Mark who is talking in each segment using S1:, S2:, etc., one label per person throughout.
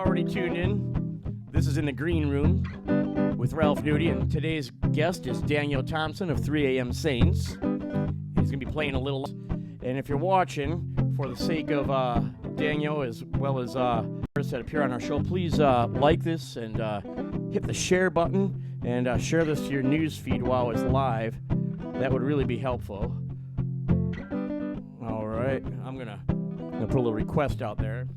S1: already tuned in, this is In the Green Room with Ralph Nudie, and today's guest is Daniel Thompson of 3 AM Saints. He's going to be playing a little, and if you're watching, for the sake of Daniel as well as that appear on our show, please like this and hit the share button and share this to your news feed while it's live. That would really be helpful. All right, I'm gonna put a little request out there.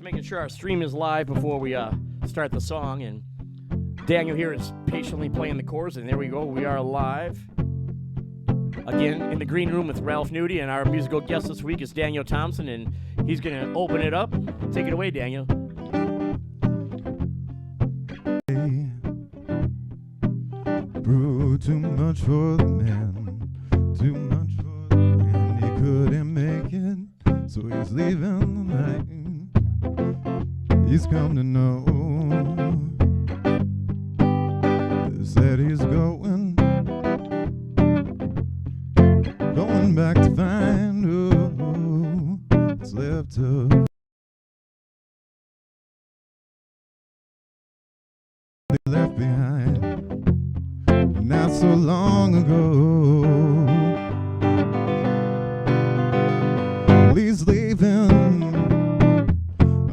S1: Making sure our stream is live before we start the song, and Daniel here is patiently playing the chords, and there we go, we are live again in the green room with Ralph Nudie, and our musical guest this week is Daniel Thompson, and he's gonna open it up. Take it away, Daniel.
S2: Bro, too much for the man, too much for the man. He couldn't make it, so he's leaving the night. He's come to know, said he's going back to find what's left of left behind not so long ago. He's leaving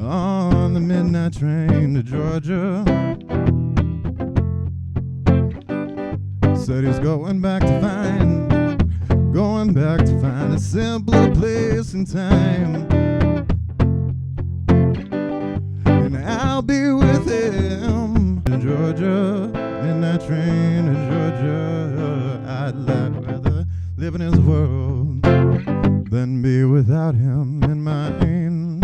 S2: on the midnight train to Georgia. Said he's going back to find a simpler place and time. And I'll be with him in Georgia, midnight train to Georgia. I'd like rather live in his world than be without him in mine.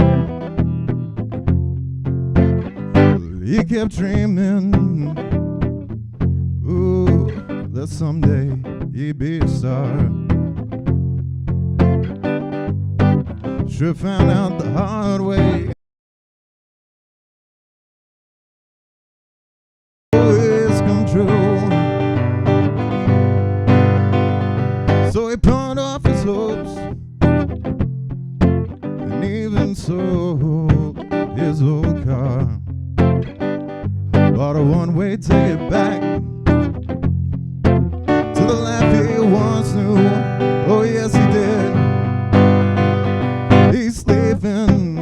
S2: He kept dreaming, ooh, that someday he'd be a star. Sure found out the hard way. It's come true. So he pawned off his hopes and even sold his old car. Bought a one-way ticket back to the life he once knew. Oh yes he did. He's leaving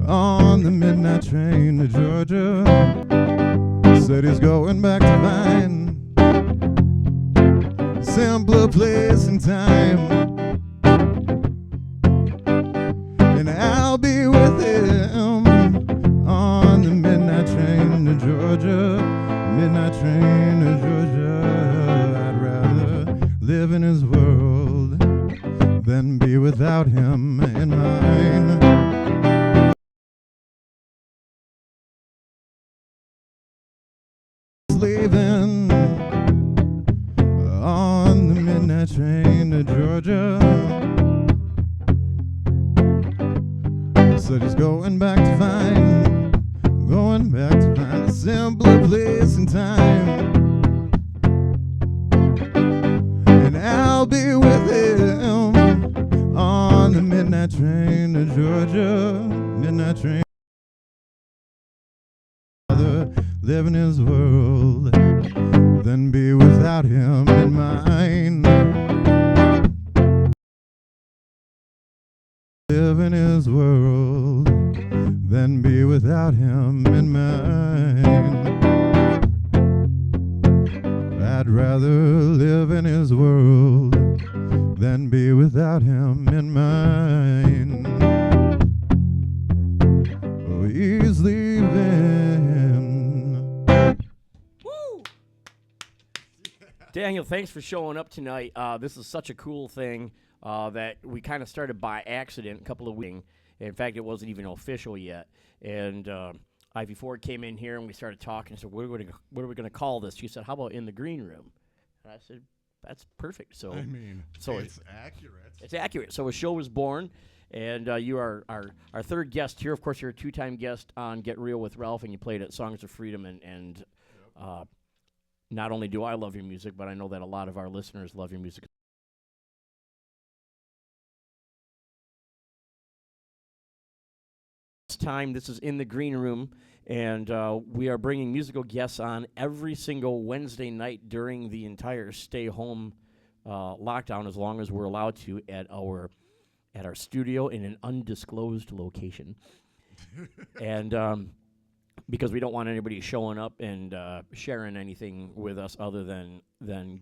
S2: on the midnight train to Georgia. Said he's going back to find a simpler place and time. And I'll be with him on the midnight train to Georgia, midnight train to Georgia. I'd rather live in his world than be without him in mine. He's leaving on the midnight train to Georgia. Said he's going back to find a simpler place and time. And I'll be with him on the midnight train to Georgia, midnight train. Rather live in his world than be without him in mine. Live in his world than be without him in mine. I'd rather live in his world than be without him in mine. Oh, he's leaving.
S1: Woo! Daniel, thanks for showing up tonight. This is such a cool thing that we kind of started by accident a couple of weeks. In fact, it wasn't even official yet. And Ivy Ford came in here and we started talking. I said, what are we going to call this? She said, how about In the Green Room? And I said, that's perfect. So
S2: I mean,
S1: so
S2: it's accurate.
S1: It's accurate. So a show was born, and you are our third guest here. Of course, you're a two-time guest on Get Real with Ralph, and you played at Songs of Freedom. And not only do I love your music, but I know that a lot of our listeners love your music. Time. This is In the Green Room, and we are bringing musical guests on every single Wednesday night during the entire stay-home lockdown, as long as we're allowed to, at our studio in an undisclosed location. And because we don't want anybody showing up and sharing anything with us other than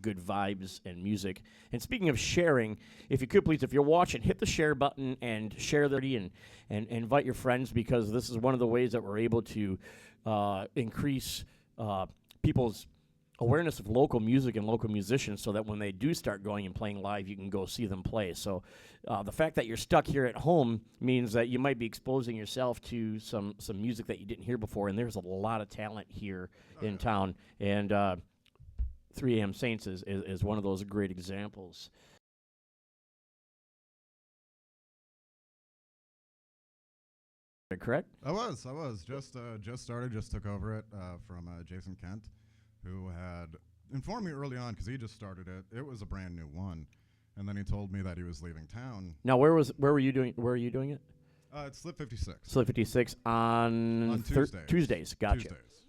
S1: good vibes and music. And speaking of sharing, if you could please, if you're watching, hit the share button and share the video and invite your friends, because this is one of the ways that we're able to increase people's awareness of local music and local musicians, so that when they do start going and playing live, you can go see them play. So the fact that you're stuck here at home means that you might be exposing yourself to some music that you didn't hear before, and there's a lot of talent here in town. And 3 AM Saints is one of those great examples. Correct?
S2: I was just started, just took over it from Jason Kent, who had informed me early on, because he just started it. It was a brand new one, and then he told me that he was leaving town.
S1: Now, where were you doing it?
S2: It's Slip 56.
S1: Slip 56 on Tuesdays. Gotcha.
S2: Tuesdays.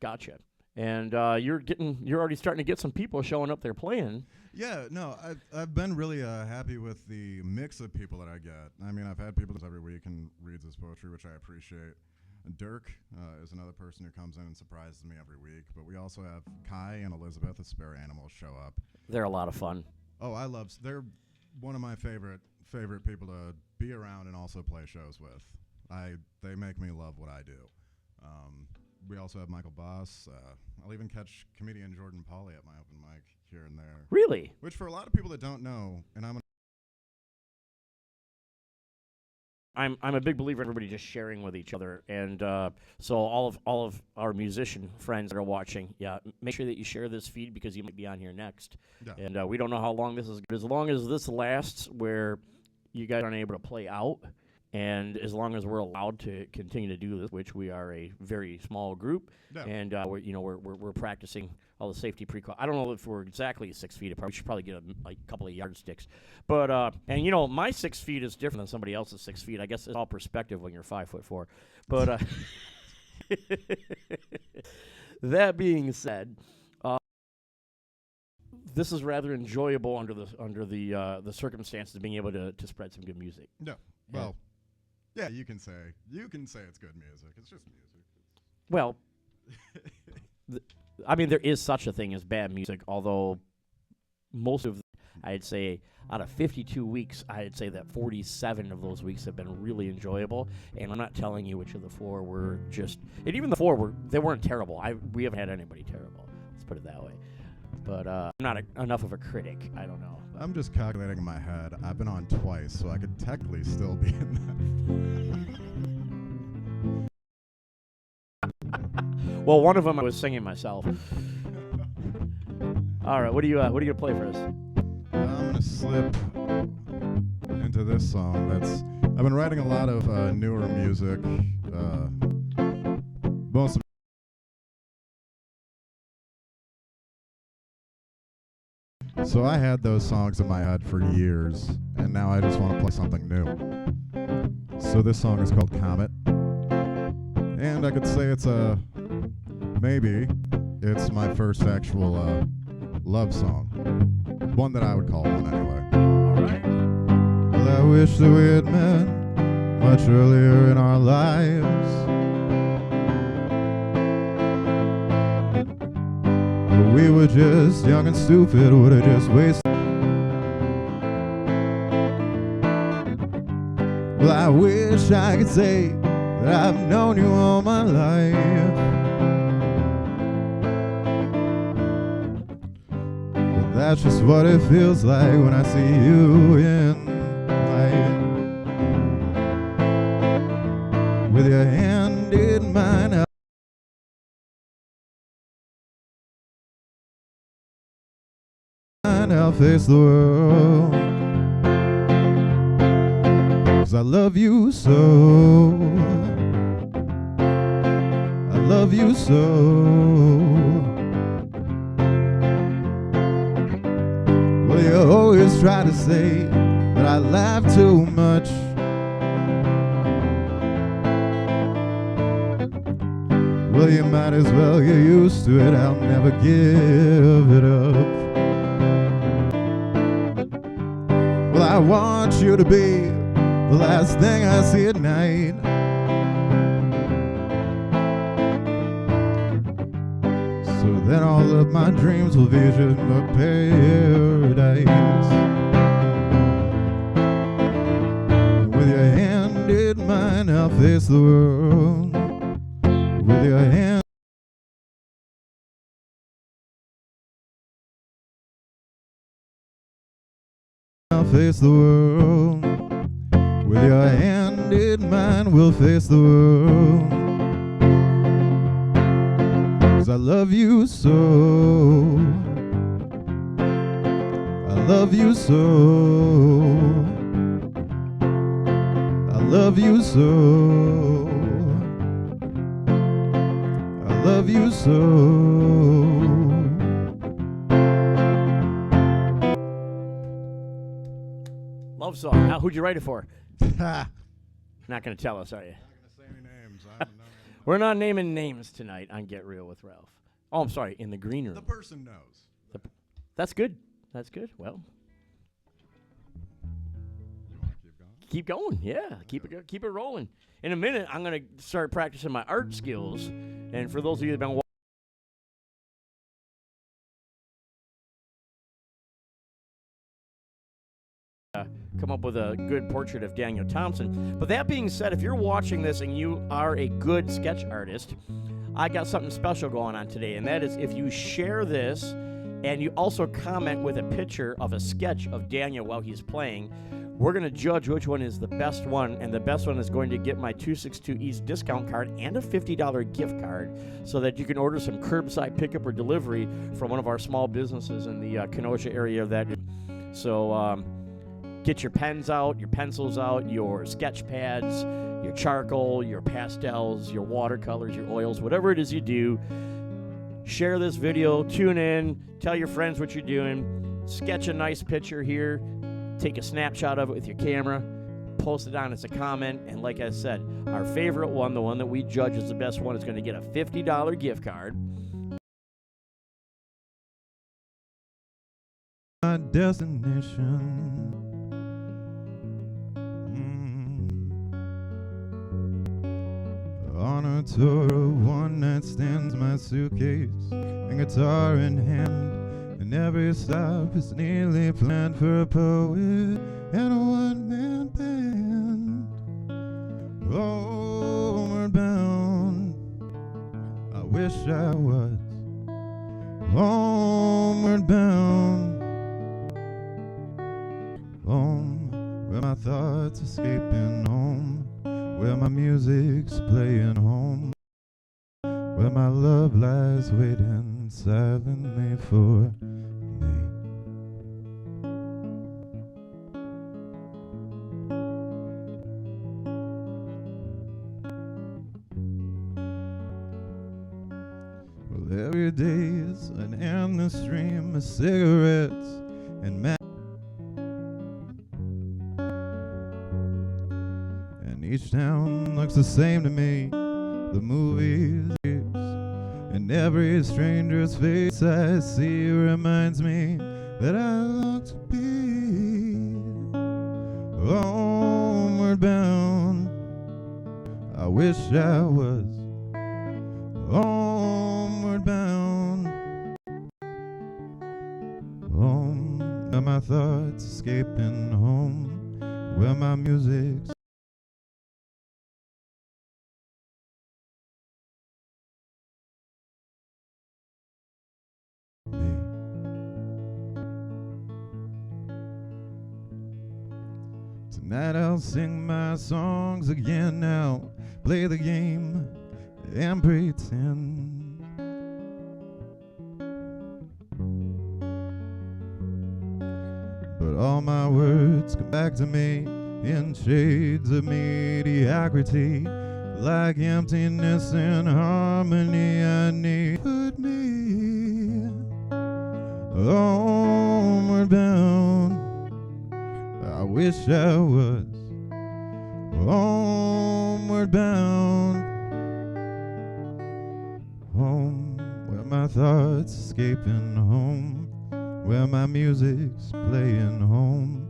S1: Gotcha. And you're already starting to get some people showing up there playing.
S2: Yeah, no, I've been really happy with the mix of people that I get. I mean, I've had people every week and reads his poetry, which I appreciate. Dirk is another person who comes in and surprises me every week. But we also have Kai and Elizabeth, the Spare Animals, show up.
S1: They're a lot of fun.
S2: Oh, they're one of my favorite people to be around and also play shows with. They make me love what I do. We also have Michael Boss. I'll even catch comedian Jordan Pauly at my open mic here and there.
S1: Really?
S2: Which, for a lot of people that don't know, and
S1: I'm a big believer in everybody just sharing with each other, and so all of our musician friends that are watching, make sure that you share this feed, because you might be on here next. Yeah. And we don't know how long this is. As long as this lasts, where you guys aren't able to play out, and as long as we're allowed to continue to do this, which we are a very small group, and we're practicing all the safety precautions. I don't know if we're exactly 6 feet apart. We should probably get a couple of yardsticks. But and my 6 feet is different than somebody else's 6 feet. I guess it's all perspective when you're 5'4". But that being said, this is rather enjoyable under the circumstances of being able to spread some good music.
S2: No, well. Yeah, you can say it's good music. It's just music.
S1: Well, I mean, there is such a thing as bad music, although I'd say out of 52 weeks, I'd say that 47 of those weeks have been really enjoyable. And I'm not telling you which of the 4 were just, and even the 4 they weren't terrible. We haven't had anybody terrible. Let's put it that way. But I'm not enough of a critic. I don't know.
S2: I'm just calculating in my head. I've been on twice, so I could technically still be in
S1: that. Well, one of them I was singing myself. All right, what are you gonna play for us?
S2: I'm gonna slip into this song. I've been writing a lot of newer music. Most of So I had those songs in my head for years, and now I just want to play something new. So this song is called Comet, and I could say it's my first actual love song. One that I would call one anyway.
S1: All right.
S2: Well, I wish that we had met much earlier in our lives. We were just young and stupid, would have just wasted. Well, I wish I could say that I've known you all my life, but that's just what it feels like when I see you in light, with your hand in mine. mine, I'll face the world. 'Cause I love you so. I love you so. Well, you always try to say that I laugh too much. Well, you might as well get used to it. I'll never give it up. Well, I want you to be the last thing I see at night. So then all of my dreams will vision a paradise. With your hand in mine, I'll face the world. With your hand I'll face the world. With your hand in mine, we'll face the world. 'Cause I love you so. I love you so. I love you so. I love you so.
S1: Love song. Now, who'd you write it for?
S2: Ha!
S1: Not going to tell us, are you?
S2: Not gonna say any names.
S1: We're not naming names tonight on Get Real with Ralph. Oh, I'm sorry, in the green room.
S2: The person knows.
S1: That's good. That's good. Well,
S2: You want to keep going?
S1: keep going. Yeah, keep it rolling. In a minute, I'm going to start practicing my art skills. And for those of you that have been come up with a good portrait of Daniel Thompson. But that being said, if you're watching this and you are a good sketch artist, I got something special going on today, and that is if you share this and you also comment with a picture of a sketch of Daniel while he's playing, we're going to judge which one is the best one, and the best one is going to get my 262 East discount card and a $50 gift card so that you can order some curbside pickup or delivery from one of our small businesses in the Kenosha area. So get your pens out, your pencils out, your sketch pads, your charcoal, your pastels, your watercolors, your oils, whatever it is you do. Share this video, tune in, tell your friends what you're doing, sketch a nice picture here, take a snapshot of it with your camera, post it on as a comment, and like I said, our favorite one, the one that we judge as the best one, is going to get a $50 gift card.
S2: My destination. On a tour of one-night stands, my suitcase and guitar in hand, and every stop is neatly planned for a poet and a one-man band. Homeward bound, I wish I was homeward bound, home where my thoughts escaping home, where my music's playing home, where my love lies waiting silently for me. Well, every day is an endless stream of cigarettes and each town looks the same to me. The movies and every stranger's face I see reminds me that I long to be homeward bound. I wish I was homeward bound, home where my thoughts escaping home, where my music's me. Tonight I'll sing my songs again. I'll play the game and pretend all my words come back to me in shades of mediocrity, like emptiness and harmony. I need put me homeward bound. I wish I was homeward bound, home where my thoughts escaping, home where my music's playing, home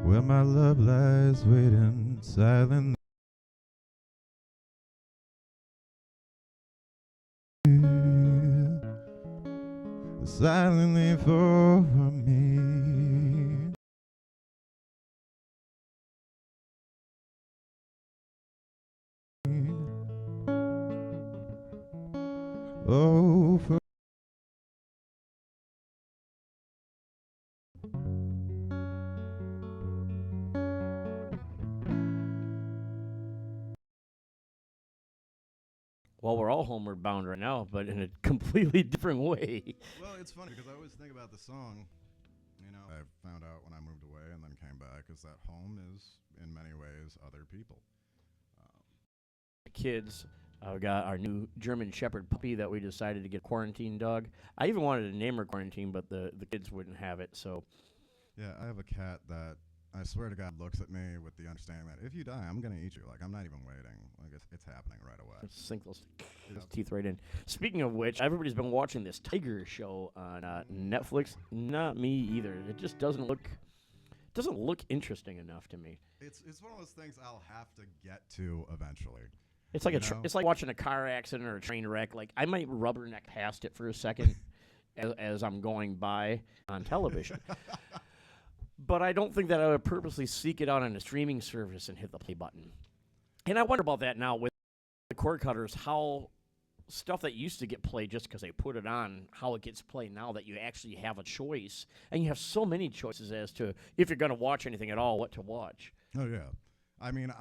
S2: where my love lies waiting silently. Silently for me. Oh, for
S1: Well, we're all homeward bound right now, but in a completely different way.
S2: well, it's funny because I always think about the song. You know, I found out when I moved away and then came back is that home is in many ways other people.
S1: Kids, we got our new German Shepherd puppy that we decided to get quarantine dog. I even wanted to name her Quarantine, but the kids wouldn't have it. So
S2: Yeah, I have a cat that I swear to God looks at me with the understanding that if you die, I'm gonna eat you. Like I'm not even waiting. Like it's happening right away.
S1: let's sink those teeth right in. Speaking of which, everybody's been watching this Tiger show on Netflix. Not me either. It just doesn't look interesting enough to me.
S2: It's one of those things I'll have to get to eventually.
S1: It's like
S2: You know?
S1: it's like watching a car accident or a train wreck. Like I might rubberneck past it for a second as I'm going by on television. But I don't think that I would purposely seek it out on a streaming service and hit the play button. And I wonder about that now with the cord cutters, how stuff that used to get played just because they put it on, how it gets played now that you actually have a choice. And you have so many choices as to if you're going to watch anything at all, what to watch.
S2: Oh yeah, I mean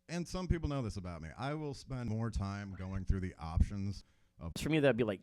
S2: and some people know this about me. I will spend more time going through the options of
S1: For me, that'd be like